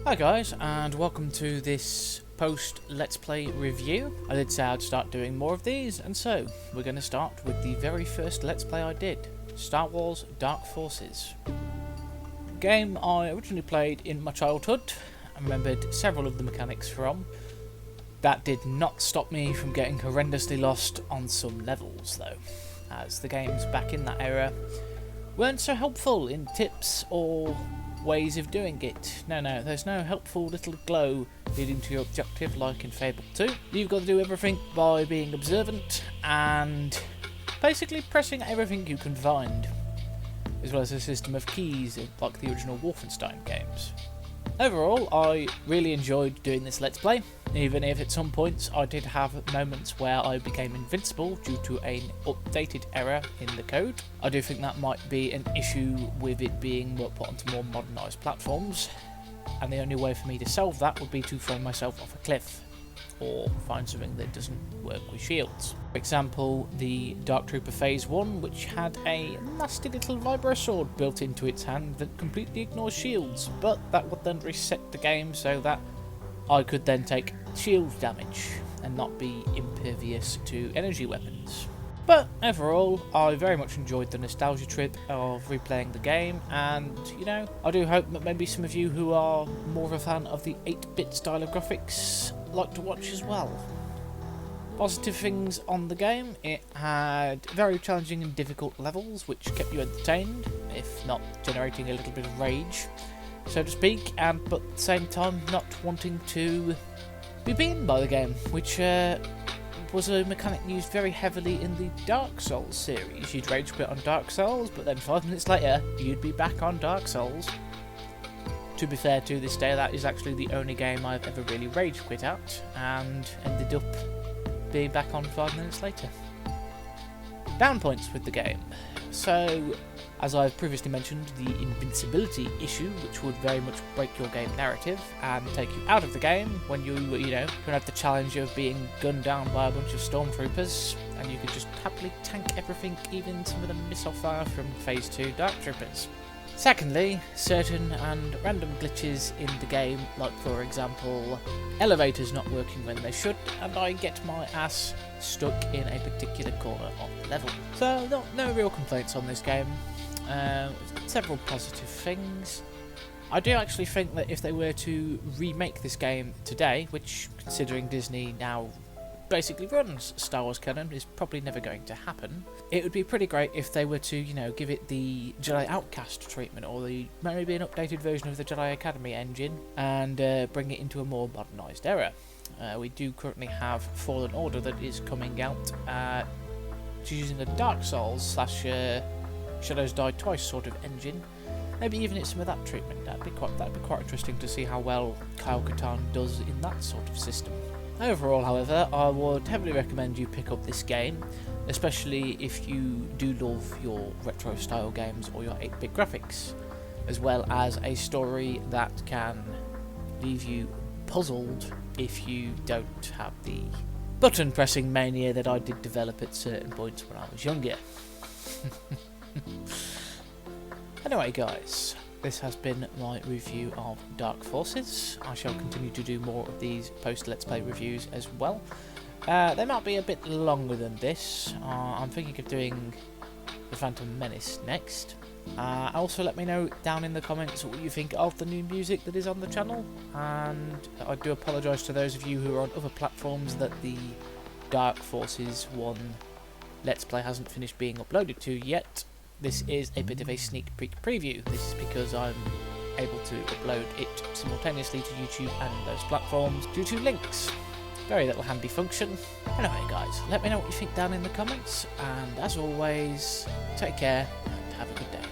Hi guys, and welcome to this post Let's Play review. I did say I'd start doing more of these, and so we're going to start with the very first Let's Play I did, Star Wars Dark Forces. A game I originally played in my childhood. I remembered several of the mechanics from. That did not stop me from getting horrendously lost on some levels though, as the games back in that era weren't so helpful in tips or ways of doing it. No, there's no helpful little glow leading to your objective like in Fable 2. You've got to do everything by being observant and basically pressing everything you can find, as well as a system of keys like the original Wolfenstein games. Overall, I really enjoyed doing this Let's Play, even if at some points I did have moments where I became invincible due to an updated error in the code. I do think that might be an issue with it being put onto more modernised platforms, and the only way for me to solve that would be to throw myself off a cliff, or find something that doesn't work with shields. For example, the Dark Trooper Phase 1, which had a nasty little vibro sword built into its hand that completely ignores shields, but that would then reset the game so that I could then take shield damage and not be impervious to energy weapons. But overall, I very much enjoyed the nostalgia trip of replaying the game, and I do hope that maybe some of you who are more of a fan of the 8-bit style of graphics like to watch as well. Positive things on the game: it had very challenging and difficult levels which kept you entertained, if not generating a little bit of rage, so to speak, but at the same time not wanting to be beaten by the game, which was a mechanic used very heavily in the Dark Souls series. You'd rage quit on Dark Souls, but then 5 minutes later you'd be back on Dark Souls. To be fair, to this day that is actually the only game I've ever really rage quit at, and ended up being back on 5 minutes later. Down points with the game. So, as I've previously mentioned, the invincibility issue, which would very much break your game narrative and take you out of the game when you don't have the challenge of being gunned down by a bunch of stormtroopers, and you could just happily tank everything, even some of the missile fire from Phase 2 Dark Troopers. Secondly, certain and random glitches in the game, like for example, elevators not working when they should, and I get my ass stuck in a particular corner of the level. So no real complaints on this game. Several positive things. I do actually think that if they were to remake this game today, which considering Disney now basically runs Star Wars canon, is probably never going to happen, it would be pretty great if they were to, give it the Jedi Outcast treatment, or maybe an updated version of the Jedi Academy engine, and bring it into a more modernised era. We do currently have Fallen Order that is coming out, using a Dark Souls / Shadows Die Twice sort of engine. Maybe even it's some of that treatment. That'd be quite interesting to see how well Kyle Katarn does in that sort of system. Overall, however, I would heavily recommend you pick up this game, especially if you do love your retro style games or your 8-bit graphics, as well as a story that can leave you puzzled if you don't have the button pressing mania that I did develop at certain points when I was younger. Anyway guys, this has been my review of Dark Forces. I shall continue to do more of these post-Let's Play reviews as well. They might be a bit longer than this. I'm thinking of doing The Phantom Menace next. Also let me know down in the comments what you think of the new music that is on the channel, and I do apologise to those of you who are on other platforms that the Dark Forces 1 Let's Play hasn't finished being uploaded to yet. This is a bit of a sneak peek preview. This is because I'm able to upload it simultaneously to YouTube and those platforms due to links. Very little handy function. Anyway guys, let me know what you think down in the comments, and as always, take care and have a good day.